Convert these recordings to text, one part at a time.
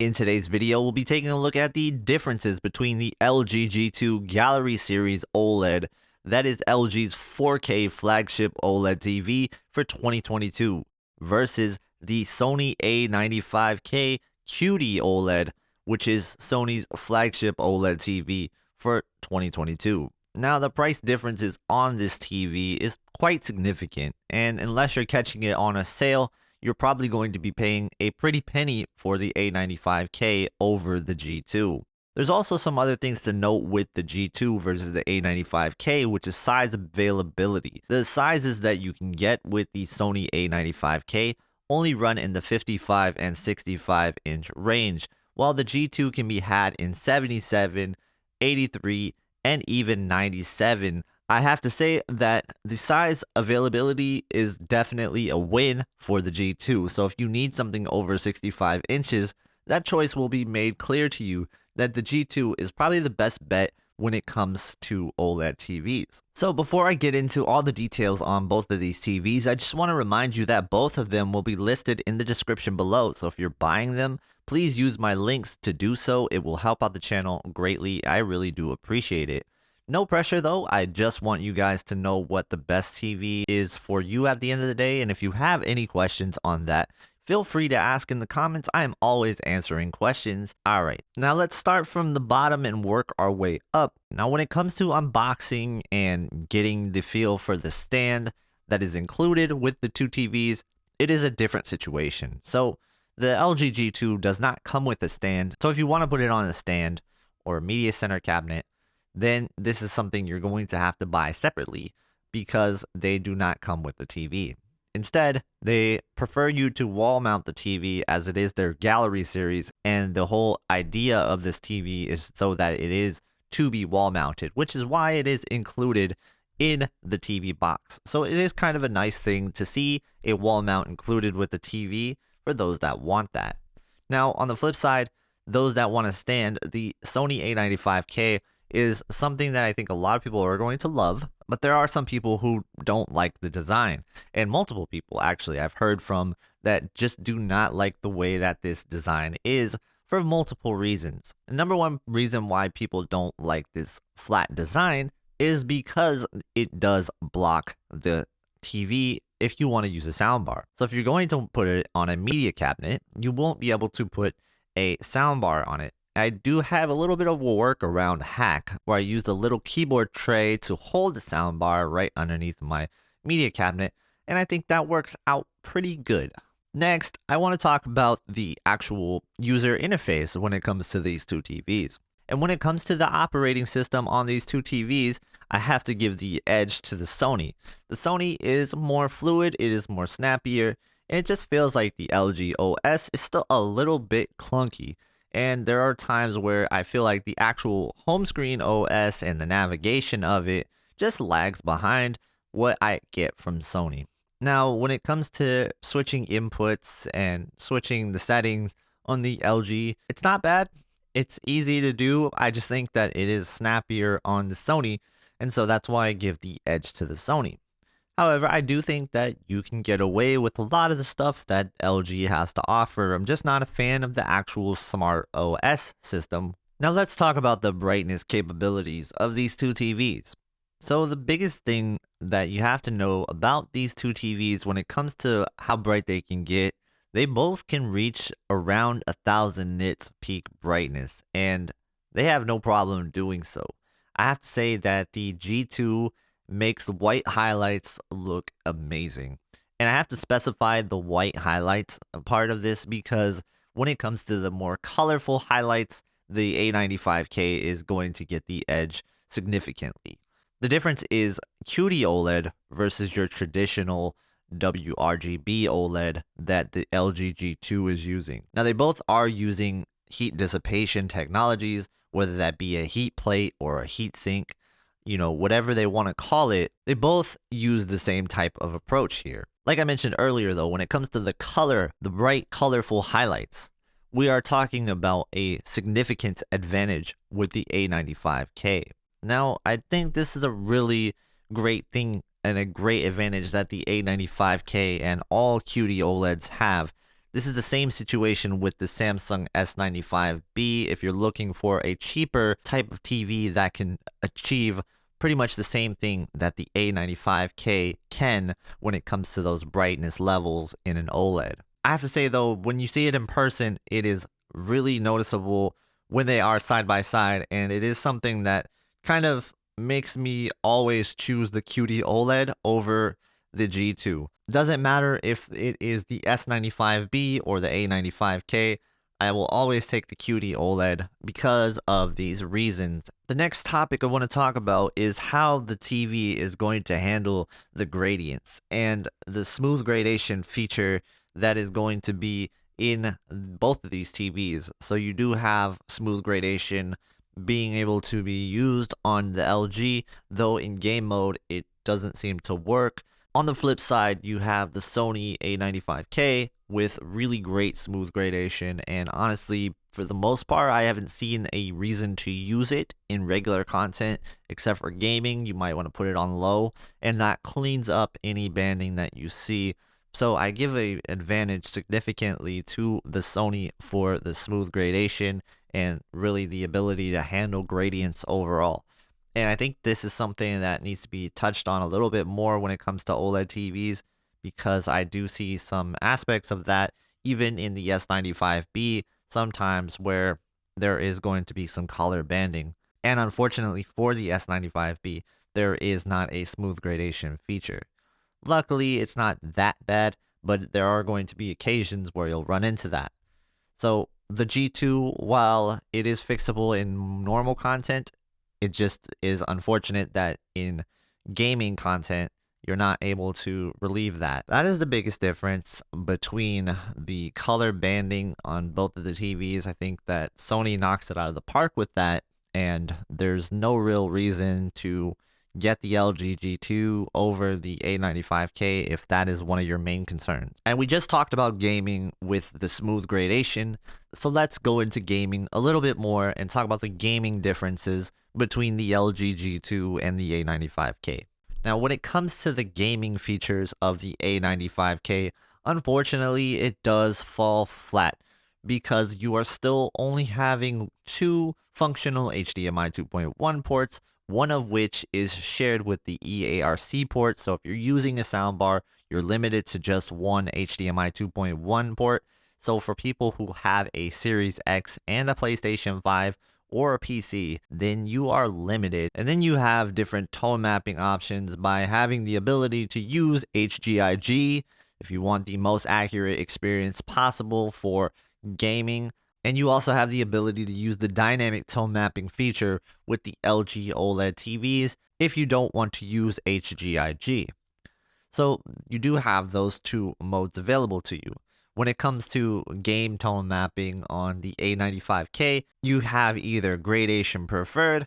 In today's video, we'll be taking a look at the differences between the LG G2 Gallery Series OLED, that is LG's 4K flagship OLED TV for 2022, versus the Sony A95K QD-OLED, which is Sony's flagship OLED TV for 2022. Now, the price differences on this TV is quite significant, and unless you're catching it on a sale, you're probably going to be paying a pretty penny for the A95K over the G2. There's also some other things to note with the G2 versus the A95K, which is size availability. The sizes that you can get with the Sony A95K only run in the 55 and 65 inch range, while the G2 can be had in 77, 83, and even 97. I have to say that the size availability is definitely a win for the G2. So if you need something over 65 inches, that choice will be made clear to you that the G2 is probably the best bet when it comes to OLED TVs. So before I get into all the details on both of these TVs, I just want to remind you that both of them will be listed in the description below. So if you're buying them, please use my links to do so. It will help out the channel greatly. I really do appreciate it. No pressure though, I just want you guys to know what the best TV is for you at the end of the day, and if you have any questions on that, feel free to ask in the comments. I am always answering questions. Alright, now let's start from the bottom and work our way up. Now when it comes to unboxing and getting the feel for the stand that is included with the two TVs, it is a different situation. So the LG G2 does not come with a stand, so if you want to put it on a stand or a media center cabinet, then this is something you're going to have to buy separately because they do not come with the TV. Instead, they prefer you to wall mount the TV as it is their gallery series, and the whole idea of this TV is so that it is to be wall mounted, which is why it is included in the TV box. So it is kind of a nice thing to see a wall mount included with the TV for those that want that. Now, on the flip side, those that want to stand, the Sony A95K is something that I think a lot of people are going to love, but there are some people who don't like the design, and multiple people actually I've heard from that just do not like the way that this design is for multiple reasons. Number one reason why people don't like this flat design is because it does block the TV if you want to use a soundbar. So if you're going to put it on a media cabinet, you won't be able to put a soundbar on it. I do have a little bit of a workaround hack where I used a little keyboard tray to hold the soundbar right underneath my media cabinet, and I think that works out pretty good. Next, I want to talk about the actual user interface when it comes to these two TVs. And when it comes to the operating system on these two TVs, I have to give the edge to the Sony. The Sony is more fluid, it is more snappier, and it just feels like the LG OS is still a little bit clunky. And there are times where I feel like the actual home screen OS and the navigation of it just lags behind what I get from Sony. Now, when it comes to switching inputs and switching the settings on the LG, it's not bad. It's easy to do. I just think that it is snappier on the Sony, and so that's why I give the edge to the Sony. However, I do think that you can get away with a lot of the stuff that LG has to offer. I'm just not a fan of the actual smart OS system. Now let's talk about the brightness capabilities of these two TVs. So the biggest thing that you have to know about these two TVs when it comes to how bright they can get, they both can reach around 1000 nits peak brightness, and they have no problem doing so. I have to say that the G2 makes white highlights look amazing. And I have to specify the white highlights part of this because when it comes to the more colorful highlights, the A95K is going to get the edge significantly. The difference is QD OLED versus your traditional WRGB OLED that the LG G2 is using. Now they both are using heat dissipation technologies, whether that be a heat plate or a heat sink. You know, whatever they want to call it, they both use the same type of approach here. Like I mentioned earlier though, when it comes to the color, the bright colorful highlights, we are talking about a significant advantage with the A95K. Now, I think this is a really great thing and a great advantage that the A95K and all QD OLEDs have This is the same situation with the Samsung S95B if you're looking for a cheaper type of TV that can achieve pretty much the same thing that the A95K can when it comes to those brightness levels in an OLED. I have to say though, when you see it in person, it is really noticeable when they are side by side, and it is something that kind of makes me always choose the QD OLED over the G2. Doesn't matter if it is the S95B or the A95K, I will always take the QD OLED because of these reasons. The next topic I want to talk about is how the TV is going to handle the gradients and the smooth gradation feature that is going to be in both of these TVs. So you do have smooth gradation being able to be used on the LG, though in game mode it doesn't seem to work. On the flip side, you have the Sony A95K with really great smooth gradation, and honestly, for the most part, I haven't seen a reason to use it in regular content, except for gaming. You might want to put it on low, and that cleans up any banding that you see. So I give a advantage significantly to the Sony for the smooth gradation and really the ability to handle gradients overall. And I think this is something that needs to be touched on a little bit more when it comes to OLED TVs, because I do see some aspects of that even in the S95B sometimes where there is going to be some color banding. And unfortunately for the S95B, there is not a smooth gradation feature. Luckily, it's not that bad, but there are going to be occasions where you'll run into that. So the G2, while it is fixable in normal content, it just is unfortunate that in gaming content, you're not able to relieve that. That is the biggest difference between the color banding on both of the TVs. I think that Sony knocks it out of the park with that, and there's no real reason to get the LG G2 over the A95K if that is one of your main concerns. And we just talked about gaming with the smooth gradation, so let's go into gaming a little bit more and talk about the gaming differences between the LG G2 and the A95K. Now, when it comes to the gaming features of the A95K, unfortunately, it does fall flat because you are still only having two functional HDMI 2.1 ports, one of which is shared with the EARC port. So if you're using a soundbar, you're limited to just one HDMI 2.1 port. So for people who have a Series X and a PlayStation 5 or a PC, then you are limited. And then you have different tone mapping options by having the ability to use HGIG if you want the most accurate experience possible for gaming. And you also have the ability to use the dynamic tone mapping feature with the LG OLED TVs if you don't want to use HGIG. So you do have those two modes available to you. When it comes to game tone mapping on the A95K, you have either gradation preferred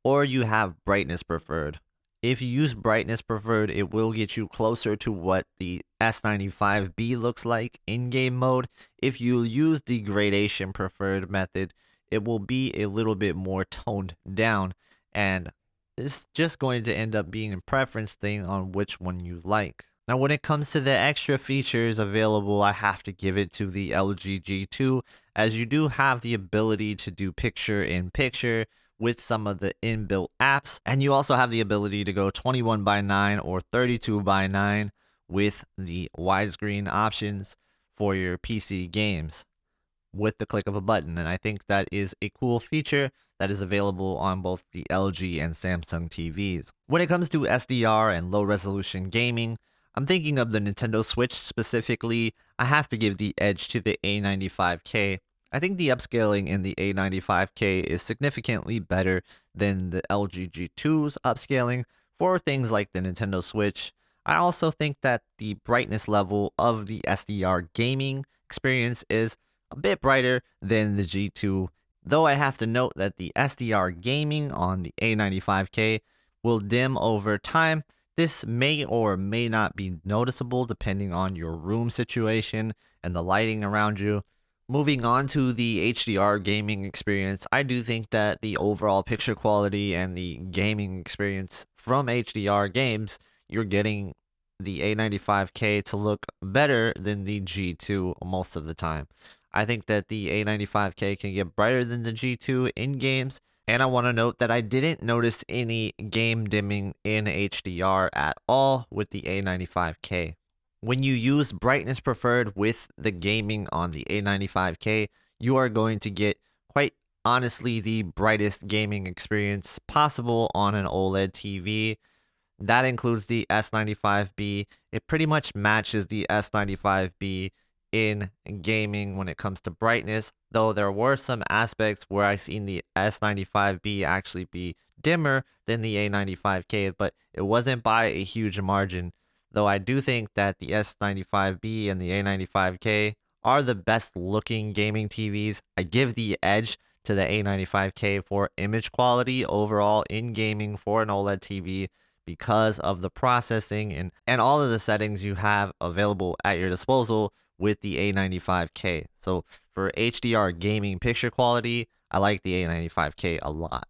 or you have brightness preferred. If you use brightness preferred, it will get you closer to what the S95B looks like in game mode. If you use the gradation preferred method, it will be a little bit more toned down, and it's just going to end up being a preference thing on which one you like. Now, when it comes to the extra features available, I have to give it to the LG G2, as you do have the ability to do picture-in-picture with some of the inbuilt apps, and you also have the ability to go 21:9 or 32:9 with the widescreen options for your PC games with the click of a button. And I think that is a cool feature that is available on both the LG and Samsung TVs. When it comes to SDR and low resolution gaming, I'm thinking of the Nintendo Switch specifically. I have to give the edge to the A95K. I think the upscaling in the A95K is significantly better than the LG G2's upscaling for things like the Nintendo Switch. I also think that the brightness level of the SDR gaming experience is a bit brighter than the G2, though I have to note that the SDR gaming on the A95K will dim over time. This may or may not be noticeable depending on your room situation and the lighting around you. Moving on to the HDR gaming experience, I do think that the overall picture quality and the gaming experience from HDR games, you're getting the A95K to look better than the G2 most of the time. I think that the A95K can get brighter than the G2 in games, and I want to note that I didn't notice any game dimming in HDR at all with the A95K. When you use brightness preferred with the gaming on the A95K, you are going to get quite honestly the brightest gaming experience possible on an OLED TV. That includes the S95B. It pretty much matches the S95B in gaming when it comes to brightness, though there were some aspects where I seen the S95B actually be dimmer than the A95K, but it wasn't by a huge margin. Though I do think that the S95B and the A95K are the best looking gaming TVs. I give the edge to the A95K for image quality overall in gaming for an OLED TV because of the processing and all of the settings you have available at your disposal with the A95K. So for HDR gaming picture quality, I like the A95K a lot.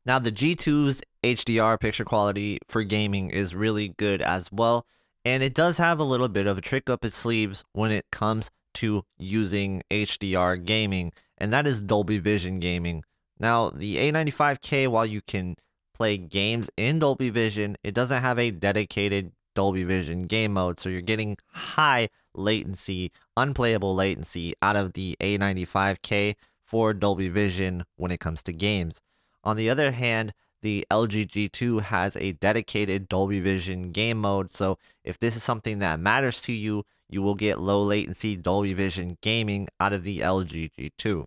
Now the G2's HDR picture quality for gaming is really good as well, and it does have a little bit of a trick up its sleeves when it comes to using HDR gaming, and that is Dolby Vision gaming. Now the A95K, while you can play games in Dolby Vision, it doesn't have a dedicated Dolby Vision game mode, so you're getting high latency, unplayable latency out of the A95K for Dolby Vision when it comes to games. On the other hand, the LG G2 has a dedicated Dolby Vision game mode, so if this is something that matters to you, you will get low latency Dolby Vision gaming out of the LG G2.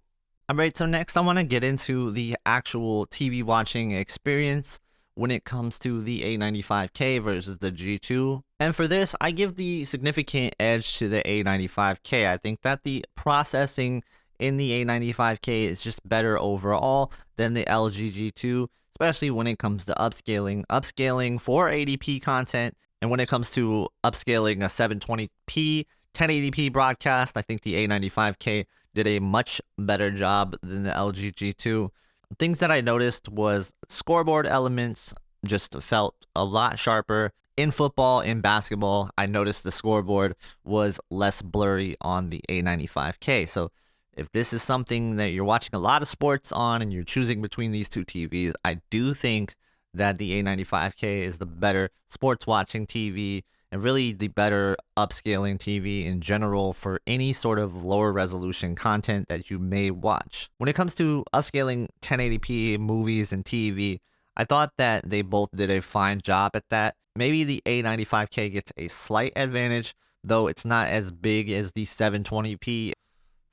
Alright, so next I want to get into the actual TV watching experience when it comes to the A95K versus the G2. And for this, I give the significant edge to the A95K. I think that the processing in the A95K is just better overall than the LG G2, especially when it comes to upscaling for 80p content. And when it comes to upscaling a 720p 1080p broadcast, I think the A95K did a much better job than the LG G2. Things that I noticed was scoreboard elements just felt a lot sharper. In football, in basketball, I noticed the scoreboard was less blurry on the A95K. So if this is something that you're watching a lot of sports on and you're choosing between these two TVs, I do think that the A95K is the better sports watching TV and really the better upscaling TV in general for any sort of lower resolution content that you may watch. When it comes to upscaling 1080p movies and TV, I thought that they both did a fine job at that. Maybe the A95K gets a slight advantage, though it's not as big as the 720p.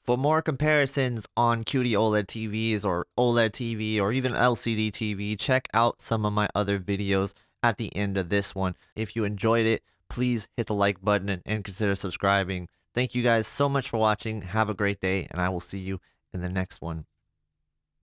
For more comparisons on QD-OLED TVs or OLED TV or even LCD TV, check out some of my other videos at the end of this one. If you enjoyed it, please hit the like button and consider subscribing. Thank you guys so much for watching. Have a great day, and I will see you in the next one.